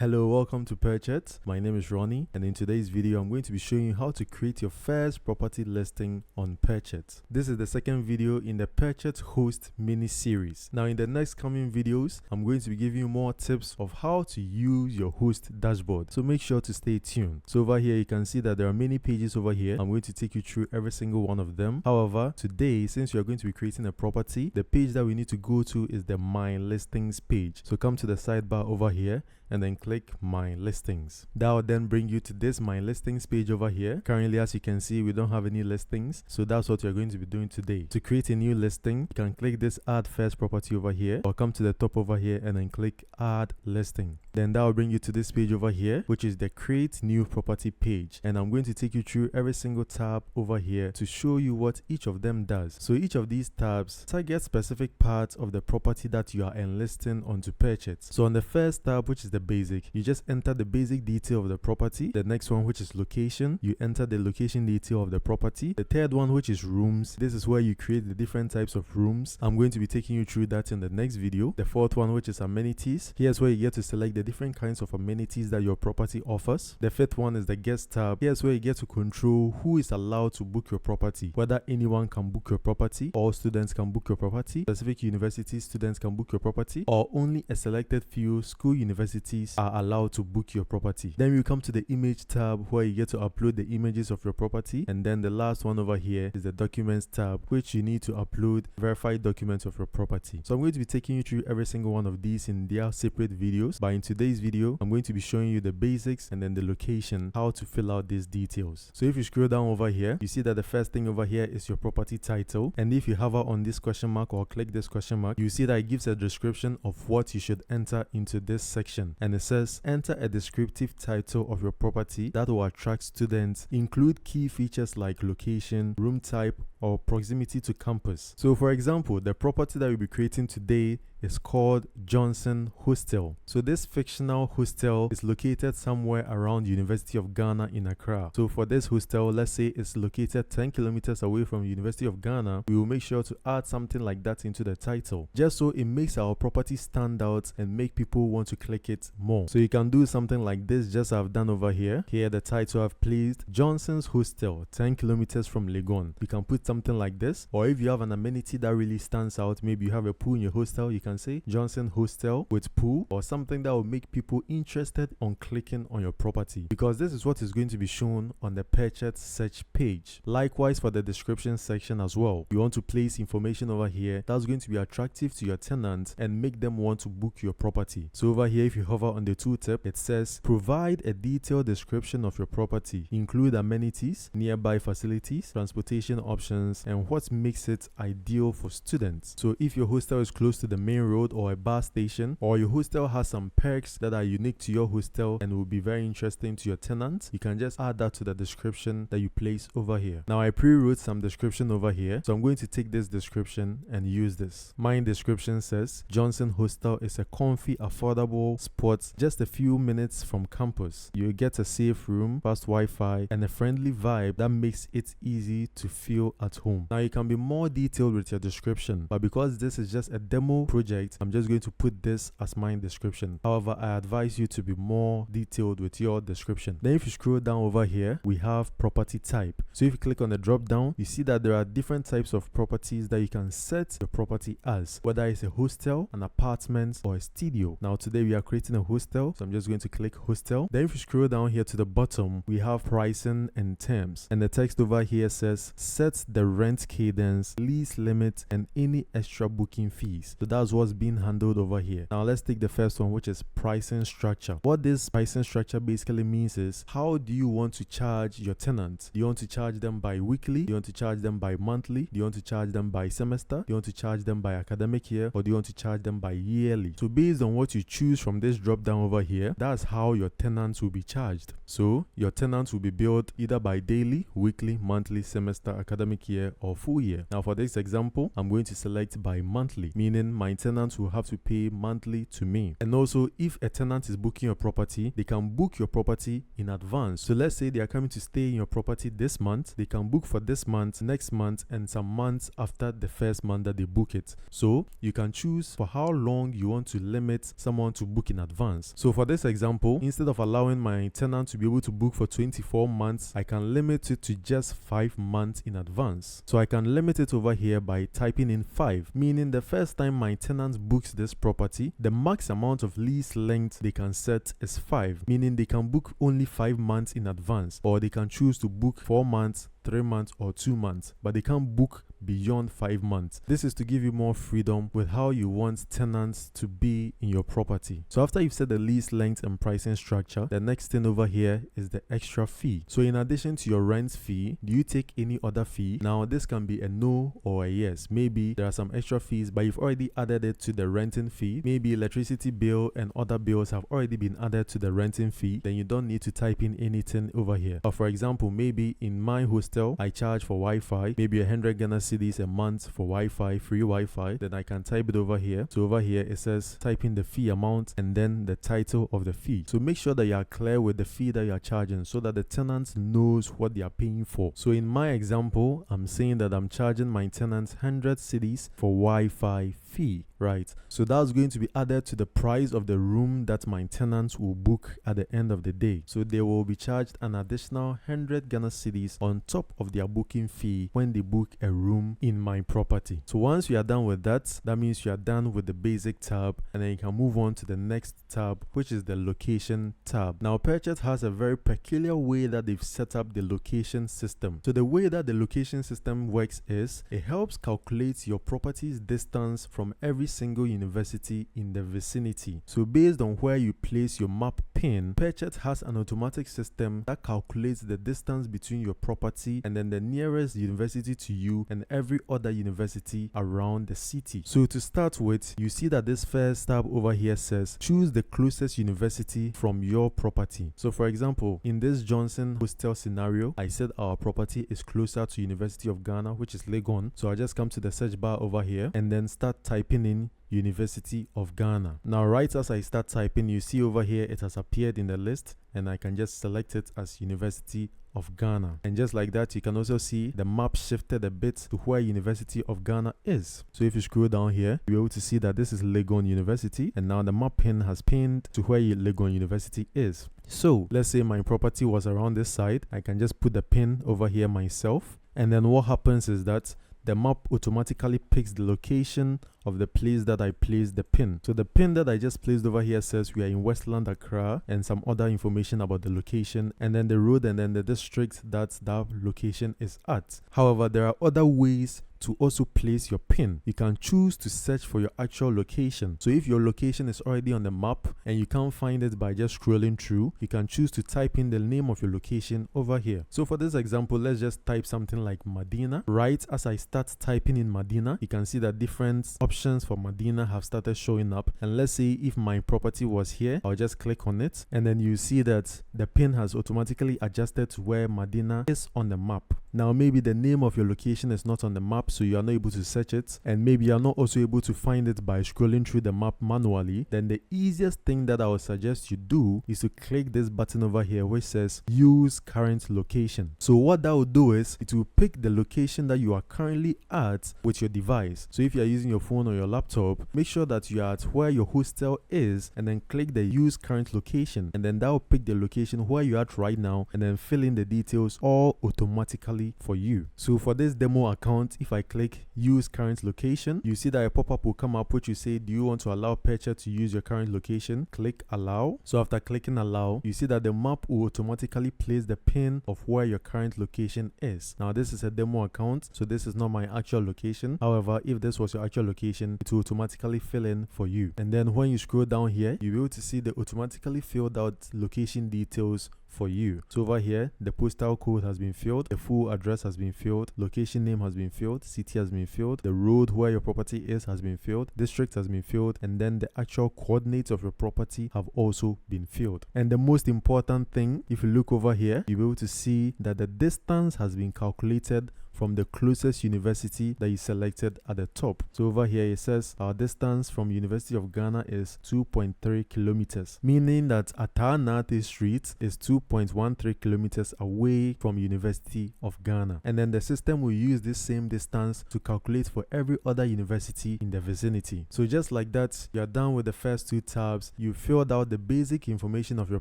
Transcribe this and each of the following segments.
Hello, welcome to Purchet. My name is Ronnie, and in today's video I'm going to be showing you how to create your first property listing on Purchet. This is the second video in the Purchet host mini series. Now in the next coming videos I'm going to be giving you more tips of how to use your host dashboard, so make sure to stay tuned. So over here you can see that there are many pages over here. I'm going to take you through every single one of them. However, today, since you are going to be creating a property, the page that we need to go to is the My Listings page. So come to the sidebar over here and then click My Listings. That will then bring you to this My Listings page over here. Currently, as you can see, we don't have any listings, so that's what you're going to be doing today. To create a new listing, you can click this Add First Property over here, or come to the top over here and then click Add Listing. Then that will bring you to this page over here, which is the Create New Property page, and I'm going to take you through every single tab over here to show you what each of them does. So each of these tabs target specific parts of the property that you are enlisting onto Purchet. So on the first tab, which is the basic, you just enter the basic detail of the property. The next one, which is location, you enter the location detail of the property. The third one, which is rooms, this is where you create the different types of rooms. I'm going to be taking you through that in the next video. The fourth one, which is amenities, here's where you get to select the different kinds of amenities that your property offers. The fifth one is the guest tab. Here's where you get to control who is allowed to book your property, whether anyone can book your property, all students can book your property, specific university students can book your property, or only a selected few school universities are allowed to book your property. Then you come to the image tab, where you get to upload the images of your property. And then the last one over here is the documents tab, which you need to upload verified documents of your property. So I'm going to be taking you through every single one of these in their separate videos, but in today's video I'm going to be showing you the basics and then the location, how to fill out these details. So if you scroll down over here, you see that the first thing over here is your property title, and if you hover on this question mark or click this question mark, you see that it gives a description of what you should enter into this section. And it says, enter a descriptive title of your property that will attract students. Include key features like location, room type, or proximity to campus. So for example, the property that we'll be creating today is called Johnson Hostel. So this fictional hostel is located somewhere around University of Ghana in Accra. So for this hostel, let's say it's located 10 kilometers away from University of Ghana, we will make sure to add something like that into the title, just so it makes our property stand out and make people want to click it more. So you can do something like this, just as I've done over here. Here the title I've placed Johnson's Hostel, 10 kilometers from Legon. You can put something like this, or if you have an amenity that really stands out, maybe you have a pool in your hostel, you can say Johnson Hostel with pool, or something that will make people interested on clicking on your property, because this is what is going to be shown on the Purchet search page. Likewise for the description section as well, you want to place information over here that's going to be attractive to your tenants and make them want to book your property. So over here, if you hover on the tooltip, it says provide a detailed description of your property, include amenities, nearby facilities, transportation options, and what makes it ideal for students. So if your hostel is close to the main road or a bus station, or your hostel has some perks that are unique to your hostel and will be very interesting to your tenants, you can just add that to the description that you place over here. Now I pre-wrote some description over here, so I'm going to take this description and use this. My description says Johnson Hostel is a comfy, affordable spot just a few minutes from campus. You get a safe room, fast Wi-Fi, and a friendly vibe that makes it easy to feel at home. Now you can be more detailed with your description, but because this is just a demo project, I'm just going to put this as my description. However, I advise you to be more detailed with your description. Then if you scroll down over here, we have property type. So if you click on the drop down, you see that there are different types of properties that you can set your property as, whether it's a hostel, an apartment, or a studio. Now today we are creating a hostel, so I'm just going to click hostel. Then if you scroll down here to the bottom, we have pricing and terms, and the text over here says set the rent cadence, lease limit, and any extra booking fees. So that's what's being handled over here. Now let's take the first one, which is pricing structure. What this pricing structure basically means is, how do you want to charge your tenants? Do you want to charge them by weekly? Do you want to charge them by monthly? Do you want to charge them by semester? Do you want to charge them by academic year? Or do you want to charge them by yearly? So based on what you choose from this drop down over here, that's how your tenants will be charged. So your tenants will be billed either by daily, weekly, monthly, semester, academic year or full year. Now for this example, I'm going to select by monthly, meaning my tenants will have to pay monthly to me. And also, if a tenant is booking your property, they can book your property in advance. So let's say they are coming to stay in your property this month, they can book for this month, next month, and some months after the first month that they book it. So you can choose for how long you want to limit someone to book in advance. So for this example, instead of allowing my tenant to be able to book for 24 months, I can limit it to just 5 months in advance. So I can limit it over here by typing in 5, meaning the first time my tenant books this property, the max amount of lease length they can set is 5, meaning they can book only 5 months in advance, or they can choose to book 4 months, 3 months, or 2 months, but they can't book beyond 5 months. This is to give you more freedom with how you want tenants to be in your property. So after you've set the lease length and pricing structure, the next thing over here is the extra fee. So in addition to your rent fee, do you take any other fee? Now this can be a no or a yes. Maybe there are some extra fees, but you've already added it to the renting fee. Maybe electricity bill and other bills have already been added to the renting fee. Then you don't need to type in anything over here. Or for example, maybe in my hostel, I charge for Wi-Fi, maybe 100 Ghana cedis a month for Wi-Fi, free Wi-Fi. Then I can type it over here. So over here it says type in the fee amount and then the title of the fee. So make sure that you are clear with the fee that you are charging so that the tenant knows what they are paying for. So in my example, I'm saying that I'm charging my tenants 100 cedis for Wi-Fi fee, right? So that's going to be added to the price of the room that my tenants will book at the end of the day. So they will be charged an additional 100 Ghana cedis on top of their booking fee when they book a room in my property. So once you are done with that, that means you are done with the basic tab, and then you can move on to the next tab, which is the location tab. Now Purchet has a very peculiar way that they've set up the location system. So the way that the location system works is it helps calculate your property's distance from every single university in the vicinity. So based on where you place your map pin, Purchet has an automatic system that calculates the distance between your property and then the nearest university to you and every other university around the city. So to start with, you see that this first tab over here says choose the closest university from your property. So for example, in this Johnson hostel scenario, I said our property is closer to University of Ghana, which is Legon. So I just come to the search bar over here and then start typing in University of Ghana. Now right as I start typing, you see over here it has appeared in the list and I can just select it as University of Ghana. And just like that, you can also see the map shifted a bit to where University of Ghana is. So if you scroll down here, you're able to see that this is Legon University, and now the map pin has pinned to where Legon University is. So let's say my property was around this side, I can just put the pin over here myself, and then what happens is that the map automatically picks the location of the place that I placed the pin. So the pin that I just placed over here says we are in Westland Accra and some other information about the location and then the road and then the district that location is at. However, there are other ways to also place your pin. You can choose to search for your actual location. So if your location is already on the map and you can't find it by just scrolling through, you can choose to type in the name of your location over here. So for this example, let's just type something like Medina. Right as I start typing in Medina, you can see that different options for Medina have started showing up. And let's say if my property was here, I'll just click on it and then you see that the pin has automatically adjusted to where Medina is on the map. Now maybe the name of your location is not on the map, so you are not able to search it, and maybe you are not also able to find it by scrolling through the map manually. Then the easiest thing that I would suggest you do is to click this button over here which says use current location. So what that will do is it will pick the location that you are currently at with your device. So if you are using your phone or your laptop, make sure that you are at where your hostel is and then click the use current location, and then that will pick the location where you are at right now and then fill in the details all automatically for you. So for this demo account, if I click use current location, you see that a pop-up will come up which you say, do you want to allow Purchet to use your current location? Click allow. So after clicking allow, you see that the map will automatically place the pin of where your current location is. Now this is a demo account, so this is not my actual location. However, if this was your actual location, it will automatically fill in for you. And then when you scroll down here, you'll be able to see the automatically filled out location details for you. So over here, the postal code has been filled, the full address has been filled, location name has been filled, city has been filled, the road where your property is has been filled, district has been filled, and then the actual coordinates of your property have also been filled. And the most important thing, if you look over here, you'll be able to see that the distance has been calculated from the closest university that you selected at the top. So over here it says our distance from University of Ghana is 2.3 kilometers, meaning that Atanate Street is 2.13 kilometers away from University of Ghana. And then the system will use this same distance to calculate for every other university in the vicinity. So just like that, you're done with the first two tabs. You filled out the basic information of your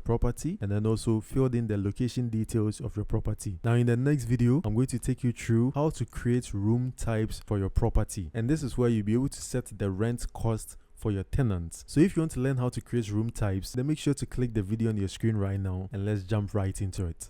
property and then also filled in the location details of your property. Now in the next video, I'm going to take you through how to create room types for your property. And this is where you'll be able to set the rent cost for your tenants. So if you want to learn how to create room types, then make sure to click the video on your screen right now and let's jump right into it.